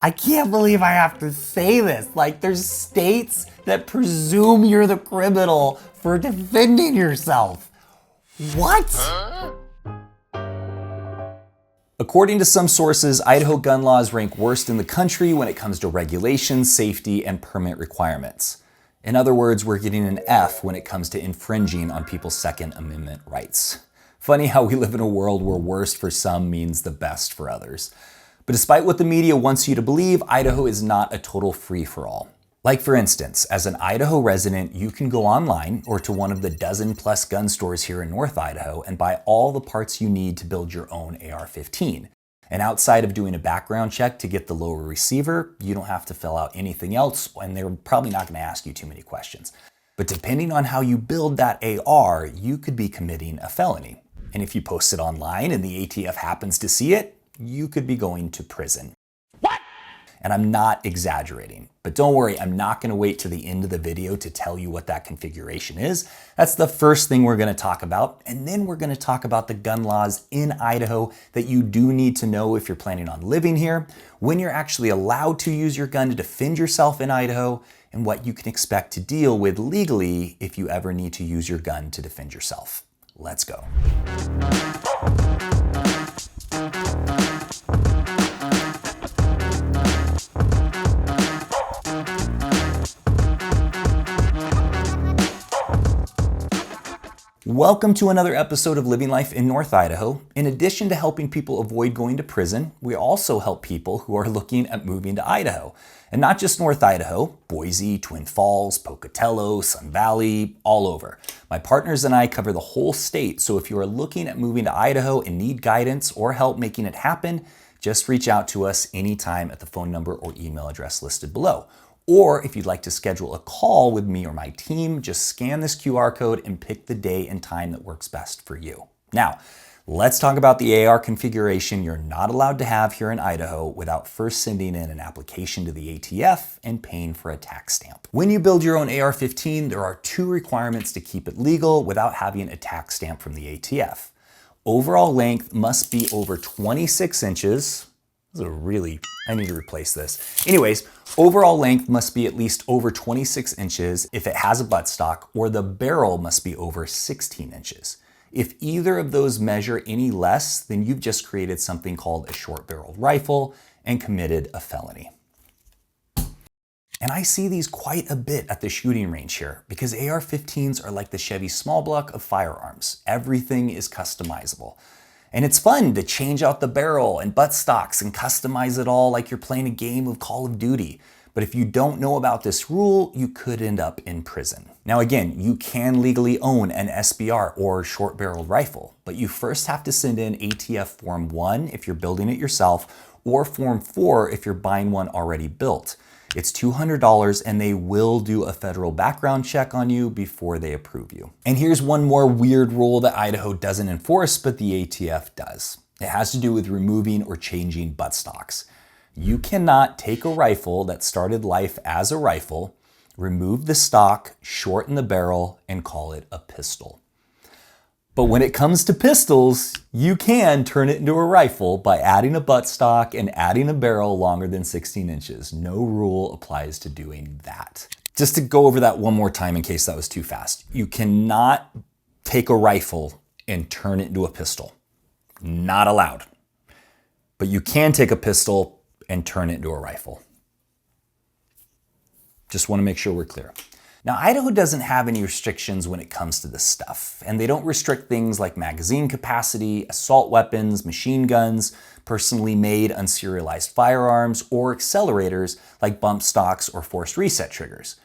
I can't believe I have to say this. Like, there's states that presume you're the criminal for defending yourself. What? According to some sources, Idaho gun laws rank worst in the country when it comes to regulation, safety, and permit requirements. In other words, we're getting an F when it comes to infringing on people's Second Amendment rights. Funny how we live in a world where worst for some means the best for others. But despite what the media wants you to believe, Idaho is not a total free-for-all. Like for instance, as an Idaho resident, you can go online or to one of the dozen-plus gun stores here in North Idaho and buy all the parts you need to build your own AR-15. And outside of doing a background check to get the lower receiver, you don't have to fill out anything else, and they're probably not going to ask you too many questions. But depending on how you build that AR, you could be committing a felony. And if you post it online and the ATF happens to see it, you could be going to prison. What? And I'm not exaggerating, but don't worry, I'm not going to wait to the end of the video to tell you what that configuration is. That's the first thing we're going to talk about, and then we're going to talk about the gun laws in Idaho that you do need to know if you're planning on living here, when you're actually allowed to use your gun to defend yourself in Idaho, and what you can expect to deal with legally if you ever need to use your gun to defend yourself. Let's go. Welcome to another episode of Living Life in North Idaho. In addition to helping people avoid going to prison, we also help people who are looking at moving to Idaho. And not just North Idaho, Boise, Twin Falls, Pocatello, Sun Valley, all over. My partners and I cover the whole state, so if you are looking at moving to Idaho and need guidance or help making it happen, just reach out to us anytime at the phone number or email address listed below. Or if you'd like to schedule a call with me or my team, just scan this QR code and pick the day and time that works best for you. Now, let's talk about the AR configuration you're not allowed to have here in Idaho without first sending in an application to the ATF and paying for a tax stamp. When you build your own AR-15, there are two requirements to keep it legal without having a tax stamp from the ATF. Overall length must be over 26 inches. I need to replace this. Anyways, overall length must be at least over 26 inches if it has a buttstock, or the barrel must be over 16 inches. If either of those measure any less, then you've just created something called a short-barreled rifle and committed a felony. And I see these quite a bit at the shooting range here because AR-15s are like the Chevy small block of firearms. Everything is customizable. And it's fun to change out the barrel and buttstocks and customize it all like you're playing a game of Call of Duty. But if you don't know about this rule, you could end up in prison. Now again, you can legally own an SBR or short-barreled rifle, but you first have to send in ATF Form 1 if you're building it yourself, or Form 4 if you're buying one already built. It's $200 and they will do a federal background check on you before they approve you. And here's one more weird rule that Idaho doesn't enforce, but the ATF does. It has to do with removing or changing buttstocks. You cannot take a rifle that started life as a rifle, remove the stock, shorten the barrel, and call it a pistol. But when it comes to pistols, you can turn it into a rifle by adding a buttstock and adding a barrel longer than 16 inches. No rule applies to doing that. Just to go over that one more time in case that was too fast. You cannot take a rifle and turn it into a pistol. Not allowed. But you can take a pistol and turn it into a rifle. Just want to make sure we're clear. Now, Idaho doesn't have any restrictions when it comes to this stuff, and they don't restrict things like magazine capacity, assault weapons, machine guns, personally made unserialized firearms, or accelerators like bump stocks or forced reset triggers.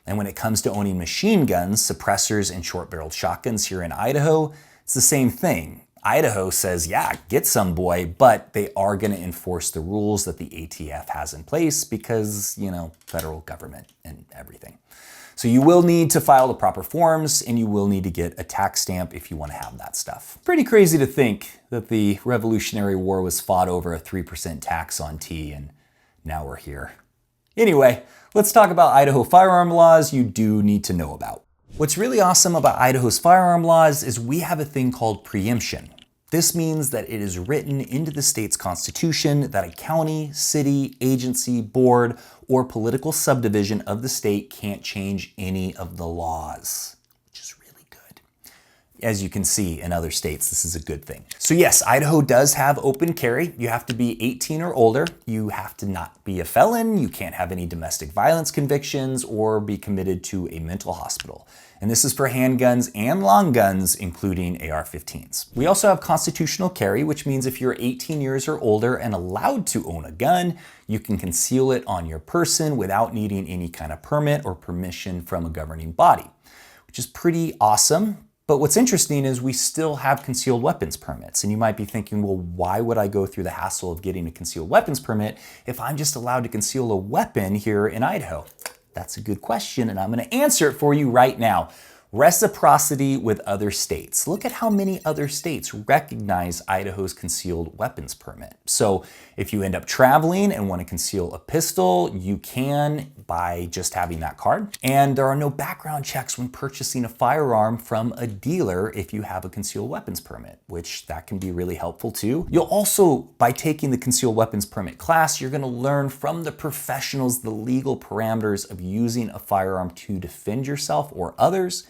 And when it comes to owning machine guns, suppressors, and short-barreled shotguns here in Idaho, it's the same thing. Idaho says, yeah, get some boy, but they are going to enforce the rules that the ATF has in place because, federal government and everything. So you will need to file the proper forms and you will need to get a tax stamp if you want to have that stuff. Pretty crazy to think that the Revolutionary War was fought over a 3% tax on tea and now we're here. Anyway, let's talk about Idaho firearm laws you do need to know about. What's really awesome about Idaho's firearm laws is we have a thing called preemption. This means that it is written into the state's constitution that a county, city, agency, board, or political subdivision of the state can't change any of the laws, which is really good. As you can see in other states, this is a good thing. So yes, Idaho does have open carry. You have to be 18 or older. You have to not be a felon. You can't have any domestic violence convictions or be committed to a mental hospital. And this is for handguns and long guns, including AR-15s. We also have constitutional carry, which means if you're 18 years or older and allowed to own a gun, you can conceal it on your person without needing any kind of permit or permission from a governing body, which is pretty awesome. But what's interesting is we still have concealed weapons permits. And you might be thinking, well, why would I go through the hassle of getting a concealed weapons permit if I'm just allowed to conceal a weapon here in Idaho? That's a good question, and I'm going to answer it for you right now. Reciprocity with other states. Look at how many other states recognize Idaho's concealed weapons permit. So if you end up traveling and want to conceal a pistol, you can by just having that card. And there are no background checks when purchasing a firearm from a dealer if you have a concealed weapons permit, which that can be really helpful too. You'll also, by taking the concealed weapons permit class, you're going to learn from the professionals the legal parameters of using a firearm to defend yourself or others.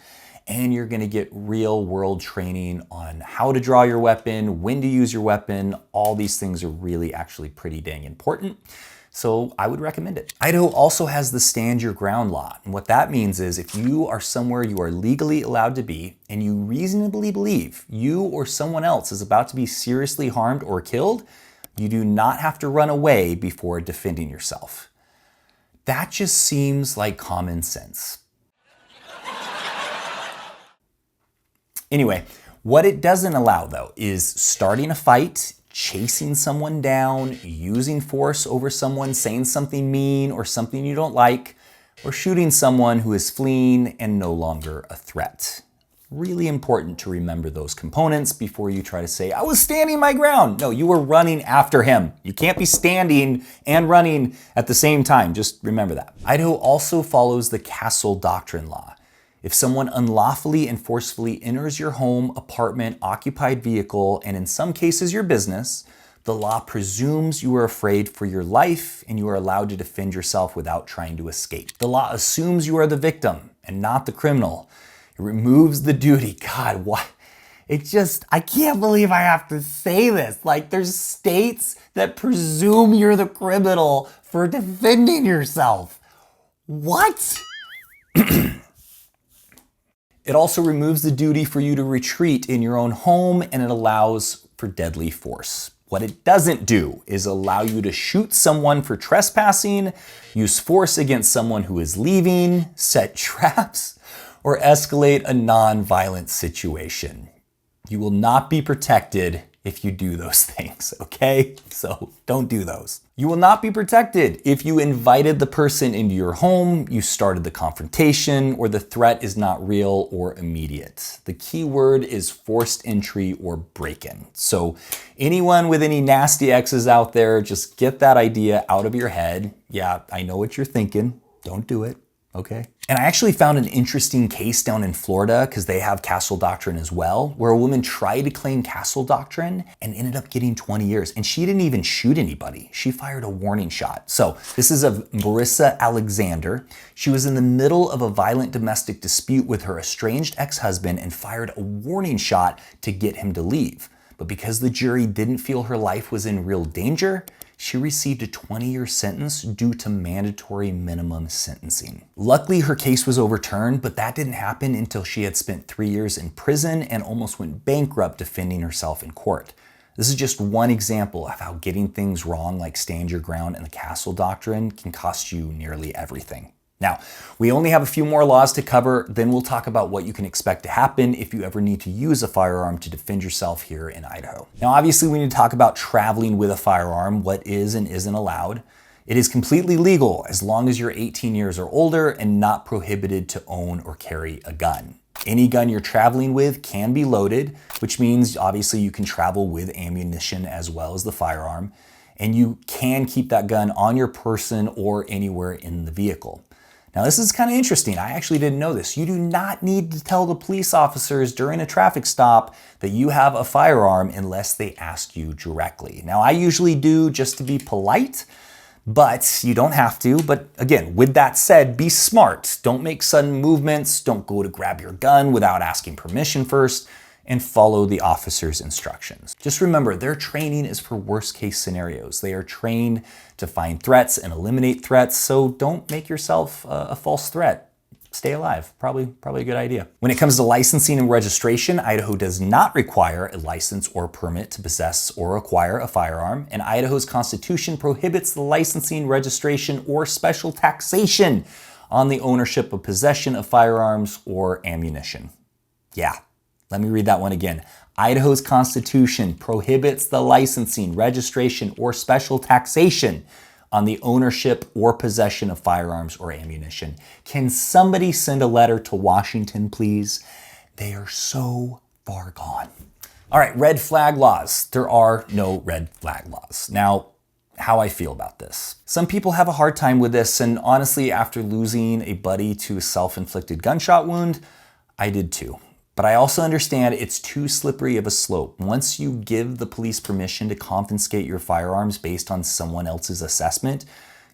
And you're going to get real world training on how to draw your weapon, when to use your weapon. All these things are really actually pretty dang important. So I would recommend it. Idaho also has the stand your ground law. And what that means is if you are somewhere you are legally allowed to be and you reasonably believe you or someone else is about to be seriously harmed or killed, you do not have to run away before defending yourself. That just seems like common sense. Anyway, what it doesn't allow though is starting a fight, chasing someone down, using force over someone, saying something mean or something you don't like, or shooting someone who is fleeing and no longer a threat. Really important to remember those components before you try to say, I was standing my ground. No, you were running after him. You can't be standing and running at the same time. Just remember that. Idaho also follows the Castle Doctrine law. If someone unlawfully and forcefully enters your home, apartment, occupied vehicle, and in some cases your business, the law presumes you are afraid for your life and you are allowed to defend yourself without trying to escape. The law assumes you are the victim and not the criminal. It removes the duty. God, what? I can't believe I have to say this. Like, there's states that presume you're the criminal for defending yourself. What? It also removes the duty for you to retreat in your own home, and it allows for deadly force. What it doesn't do is allow you to shoot someone for trespassing, use force against someone who is leaving, set traps, or escalate a non-violent situation. You will not be protected if you do those things, okay? So don't do those. You will not be protected if you invited the person into your home, you started the confrontation, or the threat is not real or immediate. The key word is forced entry or break-in. So anyone with any nasty exes out there, just get that idea out of your head. Yeah, I know what you're thinking. Don't do it. Okay. And I actually found an interesting case down in Florida because they have Castle Doctrine as well, where a woman tried to claim Castle Doctrine and ended up getting 20 years. And she didn't even shoot anybody. She fired a warning shot. So this is of Marissa Alexander. She was in the middle of a violent domestic dispute with her estranged ex-husband and fired a warning shot to get him to leave. But because the jury didn't feel her life was in real danger, she received a 20-year sentence due to mandatory minimum sentencing. Luckily, her case was overturned, but that didn't happen until she had spent 3 years in prison and almost went bankrupt defending herself in court. This is just one example of how getting things wrong, like stand your ground and the Castle Doctrine, can cost you nearly everything. Now, we only have a few more laws to cover, then we'll talk about what you can expect to happen if you ever need to use a firearm to defend yourself here in Idaho. Now, obviously, we need to talk about traveling with a firearm, what is and isn't allowed. It is completely legal as long as you're 18 years or older and not prohibited to own or carry a gun. Any gun you're traveling with can be loaded, which means obviously you can travel with ammunition as well as the firearm, and you can keep that gun on your person or anywhere in the vehicle. Now, this is kind of interesting. I actually didn't know this. You do not need to tell the police officers during a traffic stop that you have a firearm unless they ask you directly. Now, I usually do just to be polite, but you don't have to. But again, with that said, be smart. Don't make sudden movements. Don't go to grab your gun without asking permission first, and follow the officer's instructions. Just remember, their training is for worst case scenarios. They are trained to find threats and eliminate threats, so don't make yourself a false threat. Stay alive, probably a good idea. When it comes to licensing and registration, Idaho does not require a license or permit to possess or acquire a firearm, and Idaho's constitution prohibits the licensing, registration, or special taxation on the ownership or possession of firearms or ammunition. Yeah. Let me read that one again. Idaho's constitution prohibits the licensing, registration, or special taxation on the ownership or possession of firearms or ammunition. Can somebody send a letter to Washington, please? They are so far gone. All right, red flag laws. There are no red flag laws. Now, how I feel about this. Some people have a hard time with this, and honestly, after losing a buddy to a self-inflicted gunshot wound, I did too. But I also understand it's too slippery of a slope. Once you give the police permission to confiscate your firearms based on someone else's assessment,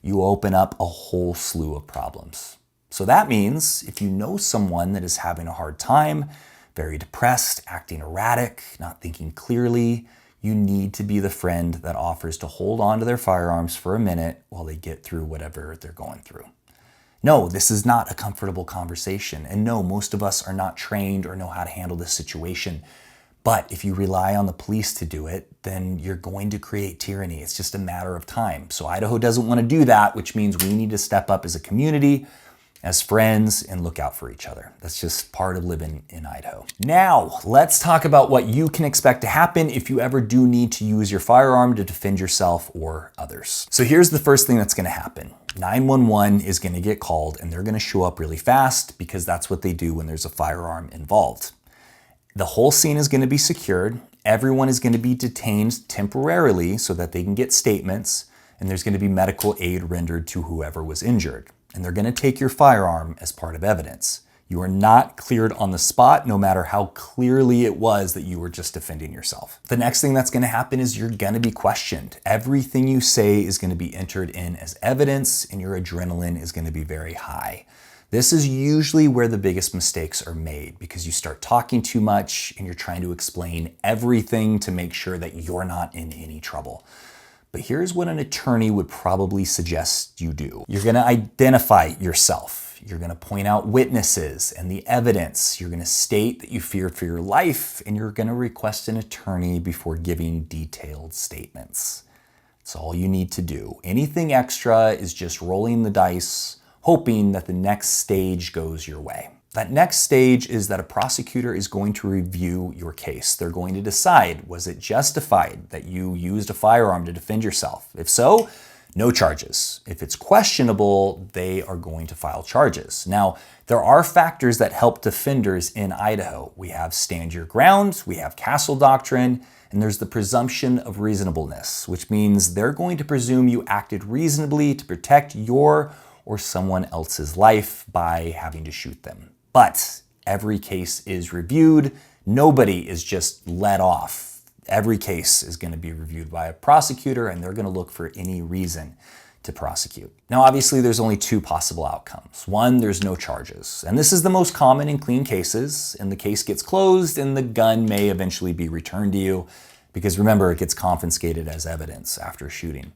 you open up a whole slew of problems. So that means if you know someone that is having a hard time, very depressed, acting erratic, not thinking clearly, you need to be the friend that offers to hold on to their firearms for a minute while they get through whatever they're going through. No, this is not a comfortable conversation. And no, most of us are not trained or know how to handle this situation. But if you rely on the police to do it, then you're going to create tyranny. It's just a matter of time. So Idaho doesn't want to do that, which means we need to step up as a community, as friends, and look out for each other. That's just part of living in Idaho. Now, let's talk about what you can expect to happen if you ever do need to use your firearm to defend yourself or others. So here's the first thing that's going to happen. 911 is going to get called, and they're going to show up really fast because that's what they do when there's a firearm involved. The whole scene is going to be secured. Everyone is going to be detained temporarily so that they can get statements, and there's going to be medical aid rendered to whoever was injured. And they're going to take your firearm as part of evidence. You are not cleared on the spot, no matter how clearly it was that you were just defending yourself. The next thing that's going to happen is you're going to be questioned. Everything you say is going to be entered in as evidence, and your adrenaline is going to be very high. This is usually where the biggest mistakes are made because you start talking too much and you're trying to explain everything to make sure that you're not in any trouble. But here's what an attorney would probably suggest you do. You're going to identify yourself. You're going to point out witnesses and the evidence. You're going to state that you fear for your life, and you're going to request an attorney before giving detailed statements. That's all you need to do. Anything extra is just rolling the dice, hoping that the next stage goes your way. That next stage is that a prosecutor is going to review your case. They're going to decide, was it justified that you used a firearm to defend yourself? If so, no charges. If it's questionable, they are going to file charges. Now, there are factors that help defenders in Idaho. We have stand your ground, we have castle doctrine, and there's the presumption of reasonableness, which means they're going to presume you acted reasonably to protect your or someone else's life by having to shoot them. But every case is reviewed. Nobody is just let off. Every case is going to be reviewed by a prosecutor, and they're going to look for any reason to prosecute. Now, obviously, there's only two possible outcomes. One, there's no charges. And this is the most common in clean cases, and the case gets closed, and the gun may eventually be returned to you because, remember, it gets confiscated as evidence after shooting.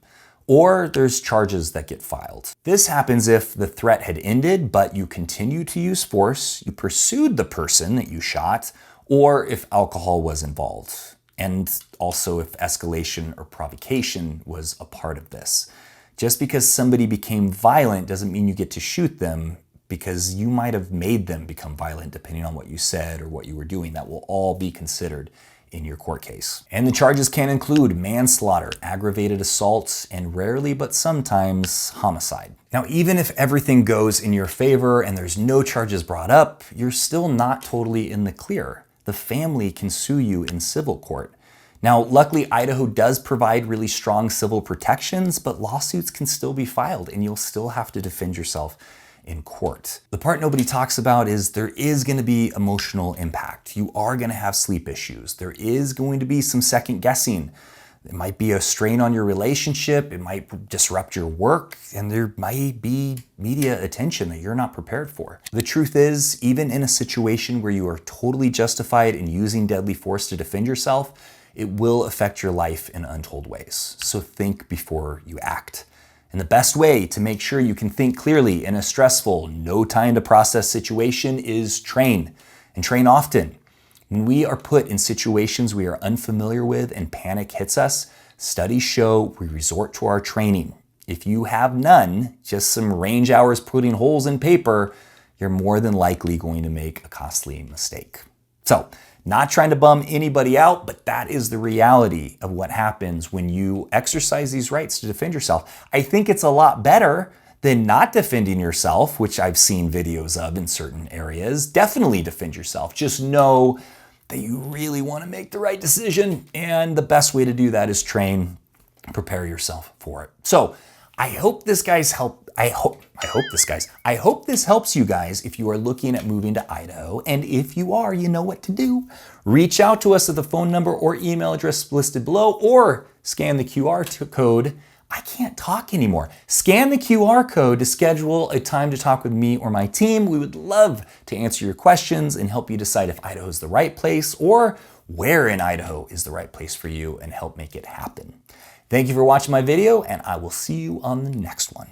Or there's charges that get filed. This happens if the threat had ended, but you continue to use force, you pursued the person that you shot, or if alcohol was involved. And also if escalation or provocation was a part of this. Just because somebody became violent doesn't mean you get to shoot them, because you might have made them become violent depending on what you said or what you were doing. That will all be considered in your court case. And the charges can include manslaughter, aggravated assault, and rarely but sometimes homicide. Now, even if everything goes in your favor and there's no charges brought up, you're still not totally in the clear. The family can sue you in civil court. Now, luckily, Idaho does provide really strong civil protections, but lawsuits can still be filed and you'll still have to defend yourself in court. The part nobody talks about is there is going to be emotional impact. You are going to have sleep issues. There is going to be some second guessing. It might be a strain on your relationship. It might disrupt your work, and there might be media attention that you're not prepared for. The truth is, even in a situation where you are totally justified in using deadly force to defend yourself, it will affect your life in untold ways. So think before you act. And the best way to make sure you can think clearly in a stressful, no time to process situation is train, and train often. When we are put in situations we are unfamiliar with and panic hits us, studies show we resort to our training. If you have none, just some range hours putting holes in paper, you're more than likely going to make a costly mistake. So, not trying to bum anybody out, but that is the reality of what happens when you exercise these rights to defend yourself. I think it's a lot better than not defending yourself, which I've seen videos of in certain areas. Definitely defend yourself. Just know that you really want to make the right decision, and the best way to do that is train, prepare yourself for it. So I hope this helps you guys if you are looking at moving to Idaho. And if you are, you know what to do. Reach out to us at the phone number or email address listed below, or scan the QR code. I can't talk anymore. Scan the QR code to schedule a time to talk with me or my team. We would love to answer your questions and help you decide if Idaho is the right place or where in Idaho is the right place for you and help make it happen. Thank you for watching my video, and I will see you on the next one.